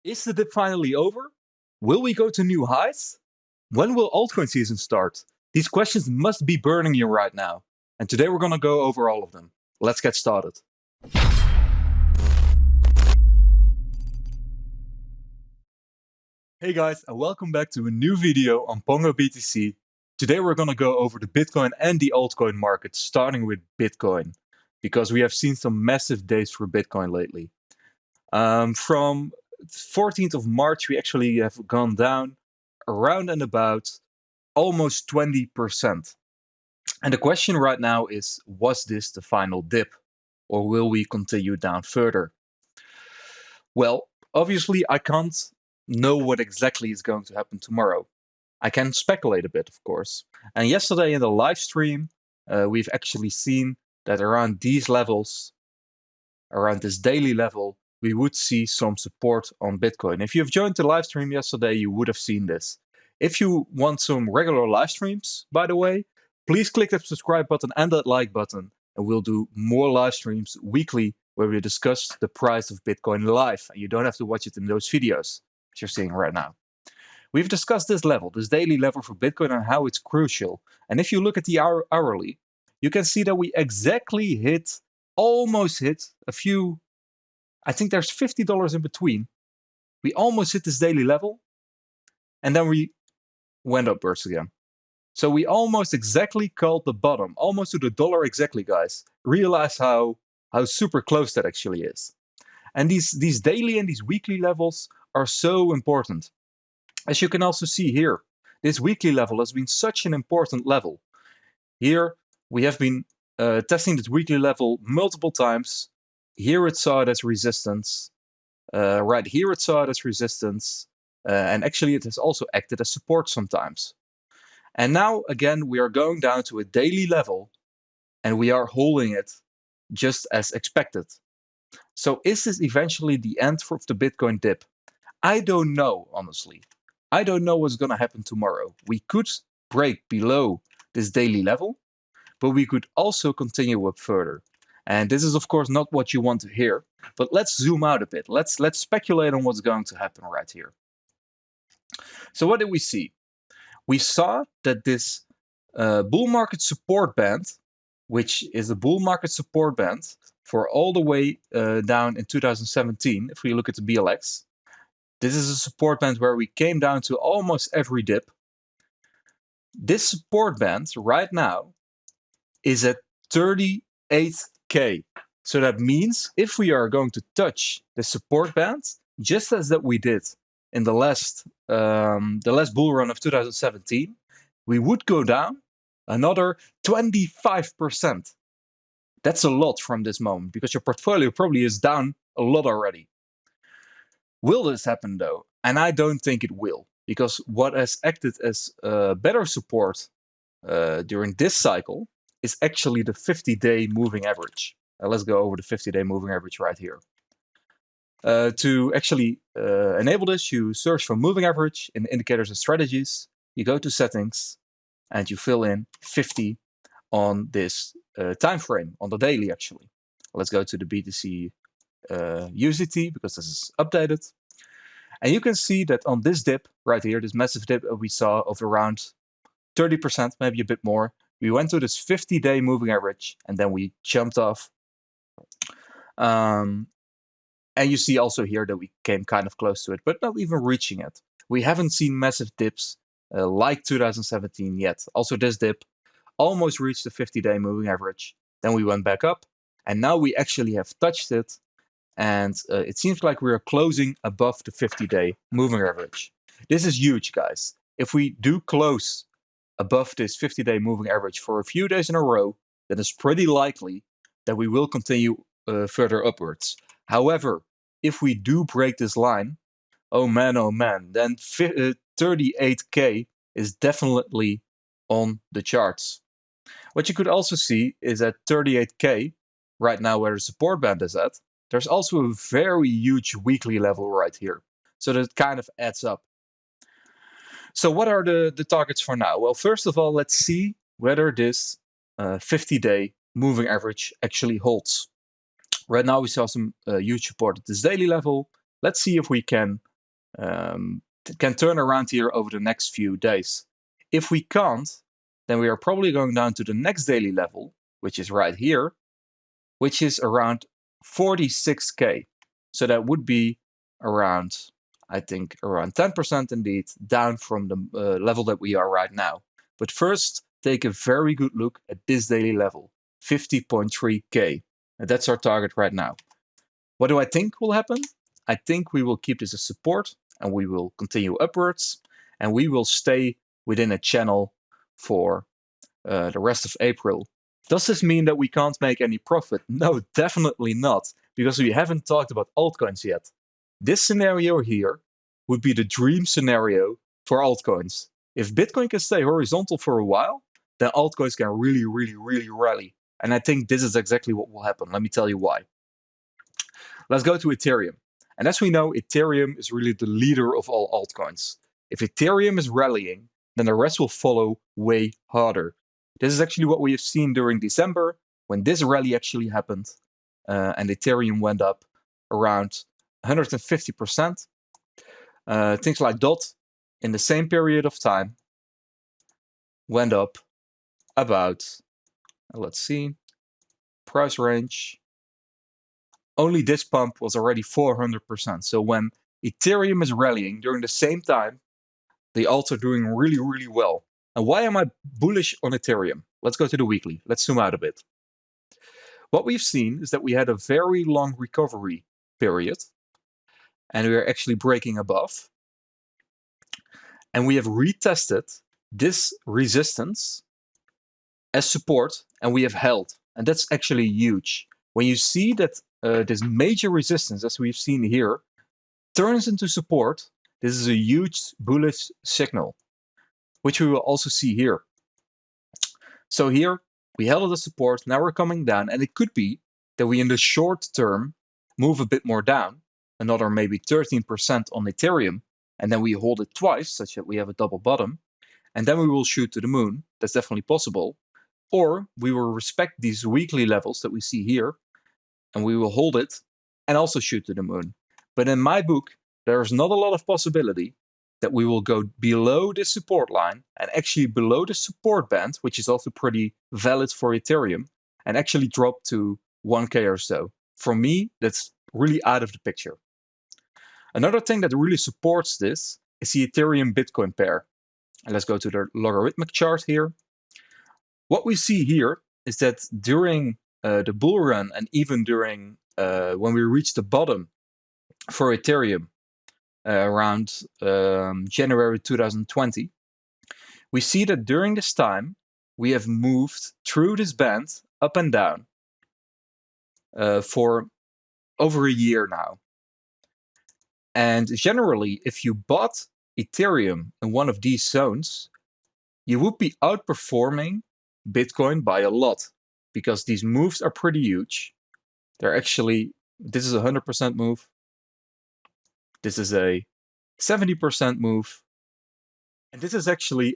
Is the dip finally over? Will we go to new highs? When will altcoin season start? These questions must be burning you right now. And today we're going to go over all of them. Let's get started. Hey guys, and welcome back to a new video on Pongo BTC. Today we're going to go over the Bitcoin and the altcoin market, starting with Bitcoin, because we have seen some massive days for Bitcoin lately. From 14th of March, we actually have gone down around and about almost 20%. And the question right now is, was this the final dip, or will we continue down further? Well, obviously I can't know what exactly is going to happen tomorrow. I can speculate a bit, of course. And yesterday in the live stream, we've actually seen that around these levels, around this daily level, we would see some support on Bitcoin. If you've joined the live stream yesterday, you would have seen this. If you want some regular live streams, by the way, please click that subscribe button and that like button, and we'll do more live streams weekly where we discuss the price of Bitcoin live, and you don't have to watch it in those videos that you're seeing right now. We've discussed this level, this daily level for Bitcoin, and how it's crucial. And if you look at the hourly, you can see that we exactly hit, almost hit a few, I think there's $50 in between. We almost hit this daily level, and then we went upwards again. So we almost exactly called the bottom, almost to the dollar exactly, guys. Realize how super close that actually is. And these daily and these weekly levels are so important. As you can also see here, this weekly level has been such an important level. Here we have been testing this weekly level multiple times. Here it saw it as resistance. Right here it saw it as resistance. And actually it has also acted as support sometimes. And now again we are going down to a daily level and we are holding it just as expected. So is this eventually the end of the Bitcoin dip? I don't know, honestly. I don't know what's going to happen tomorrow. We could break below this daily level, but we could also continue up further. And this is of course not what you want to hear, but let's zoom out a bit. Let's speculate on what's going to happen right here. So what did we see? We saw that this bull market support band, which is a bull market support band for all the way down in 2017, if we look at the BLX, this is a support band where we came down to almost every dip. This support band right now is at 38K. So that means if we are going to touch the support band, just as that we did in the last bull run of 2017, we would go down another 25%. That's a lot from this moment because your portfolio probably is down a lot already. Will this happen though? And I don't think it will, because what has acted as better support during this cycle is actually the 50-day moving average. Let's go over the 50-day moving average right here. To actually enable this, you search for moving average in indicators and strategies. You go to settings and you fill in 50 on this time frame, on the daily actually. Let's go to the BTC USDT because this is updated. And you can see that on this dip right here, this massive dip we saw of around 30%, maybe a bit more, we went to this 50-day moving average and then we jumped off. And you see also here that we came kind of close to it, but not even reaching it. We haven't seen massive dips like 2017 yet. Also this dip almost reached the 50-day moving average. Then we went back up and now we actually have touched it. And it seems like we are closing above the 50-day moving average. This is huge, guys. If we do close above this 50-day moving average for a few days in a row, then it's pretty likely that we will continue further upwards. However, if we do break this line, oh man, then 38K is definitely on the charts. What you could also see is at 38K, right now where the support band is at, there's also a very huge weekly level right here. So that kind of adds up. So what are the targets for now? Well, first of all, let's see whether this 50-day moving average actually holds. Right now we saw some huge support at this daily level. Let's see if we can turn around here over the next few days. If we can't, then we are probably going down to the next daily level, which is right here, which is around 46K. So that would be around, I think, around 10% indeed, down from the level that we are right now. But first, take a very good look at this daily level, 50.3K. And that's our target right now. What do I think will happen? I think we will keep this as support and we will continue upwards and we will stay within a channel for the rest of April. Does this mean that we can't make any profit? No, definitely not, because we haven't talked about altcoins yet. This scenario here would be the dream scenario for altcoins. If Bitcoin can stay horizontal for a while, then altcoins can really rally. And I think this is exactly what will happen. Let me tell you why. Let's go to Ethereum. And as we know, Ethereum is really the leader of all altcoins. If Ethereum is rallying, then the rest will follow way harder. This is actually what we have seen during December, when this rally actually happened, and Ethereum went up around 150%. Things like DOT, in the same period of time, went up about, let's see, price range. Only this pump was already 400%. So when Ethereum is rallying during the same time, the alts are doing really well. And why am I bullish on Ethereum? Let's go to the weekly. Let's zoom out a bit. What we've seen is that we had a very long recovery period, and we are actually breaking above. And we have retested this resistance as support, and we have held. And that's actually huge. When you see that this major resistance, as we've seen here, turns into support, this is a huge bullish signal, which we will also see here. So here we held the support, now we're coming down, and it could be that we in the short term move a bit more down, another maybe 13% on Ethereum, and then we hold it twice, such that we have a double bottom, and then we will shoot to the moon. That's definitely possible. Or we will respect these weekly levels that we see here, and we will hold it and also shoot to the moon. But in my book, there's not a lot of possibility that we will go below this support line and actually below the support band, which is also pretty valid for Ethereum, and actually drop to 1K or so. For me, that's really out of the picture. Another thing that really supports this is the Ethereum Bitcoin pair. And let's go to the logarithmic chart here. What we see here is that during the bull run and even during when we reach the bottom for Ethereum around January 2020, we see that during this time we have moved through this band up and down for over a year now. And generally, if you bought Ethereum in one of these zones, you would be outperforming Bitcoin by a lot, because these moves are pretty huge. They're actually, this is a 100% move. This is a 70% move. And this is actually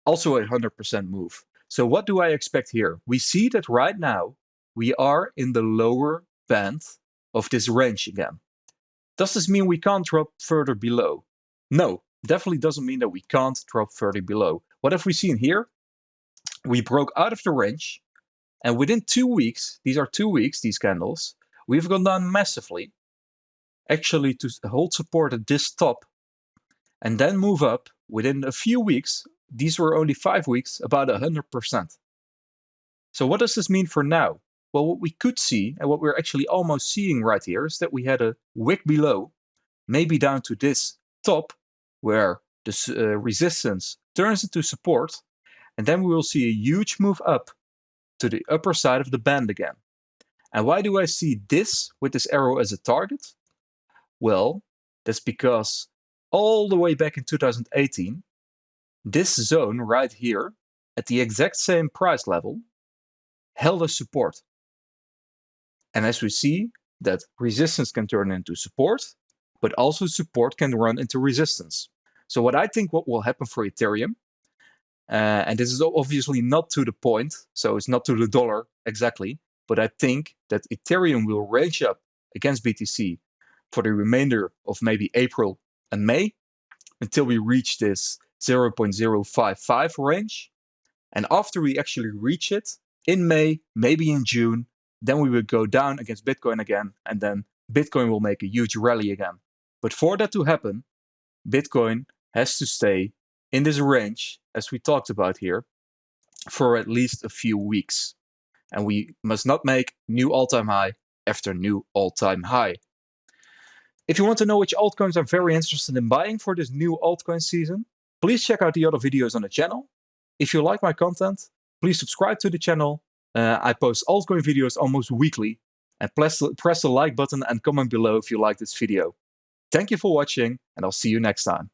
also a 100% move. So what do I expect here? We see that right now we are in the lower band of this range again. Does this mean we can't drop further below? No, definitely doesn't mean that we can't drop further below. What have we seen here? We broke out of the range, and within 2 weeks, these are 2 weeks, these candles, we've gone down massively, actually to hold support at this top, and then move up within a few weeks. These were only 5 weeks, about 100%. So what does this mean for now? Well, what we could see, and what we're actually almost seeing right here, is that we had a wick below, maybe down to this top, where the resistance turns into support, and then we will see a huge move up to the upper side of the band again. And why do I see this with this arrow as a target? Well, that's because all the way back in 2018, this zone right here, at the exact same price level, held as support. And as we see, that resistance can turn into support, but also support can run into resistance. So what I think what will happen for Ethereum, and this is obviously not to the point, so it's not to the dollar exactly, but I think that Ethereum will range up against BTC for the remainder of maybe April and May until we reach this 0.055 range. And after we actually reach it in May, maybe in June, then we will go down against Bitcoin again, and then Bitcoin will make a huge rally again. But for that to happen, Bitcoin has to stay in this range, as we talked about here, for at least a few weeks. And we must not make new all-time high after new all-time high. If you want to know which altcoins I'm very interested in buying for this new altcoin season, please check out the other videos on the channel. If you like my content, please subscribe to the channel. I post altcoin videos almost weekly. And press the like button and comment below if you like this video. Thank you for watching, and I'll see you next time.